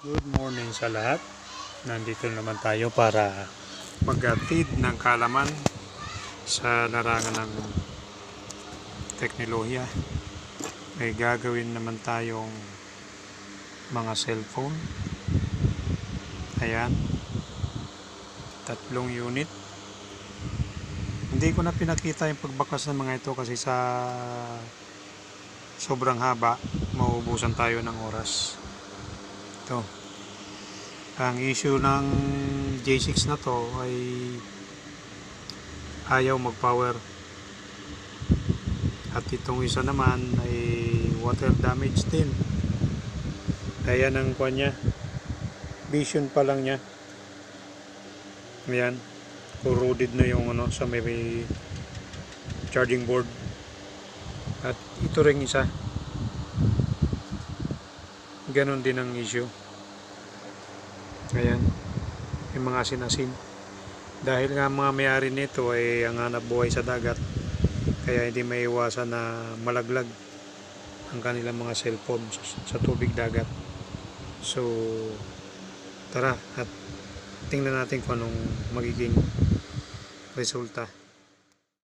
Good morning sa lahat. Nandito naman tayo para mag-feed ng kalaman sa larangan ng teknolohiya. May gagawin naman tayong mga cellphone. Ayan. 3 unit. Hindi ko na pinakita yung pagbakas ng mga ito kasi sa sobrang haba, mauubusan tayo ng oras. Ito. Ang issue ng J6 na to ay ayaw mag-power. At itong isa naman ay water damage din. Ayan ang kuha niya. Vision pa lang niya. Ayan. Corroded na yung sa may charging board. At ito ring isa. Ganon din ang issue. Ayan, yung mga asin-asin. Dahil nga mga may-ari nito ay ang hanap buhay sa dagat, kaya hindi may iwasan na malaglag ang kanilang mga cellphone sa tubig dagat. So, tara at tingnan natin kung anong magiging resulta.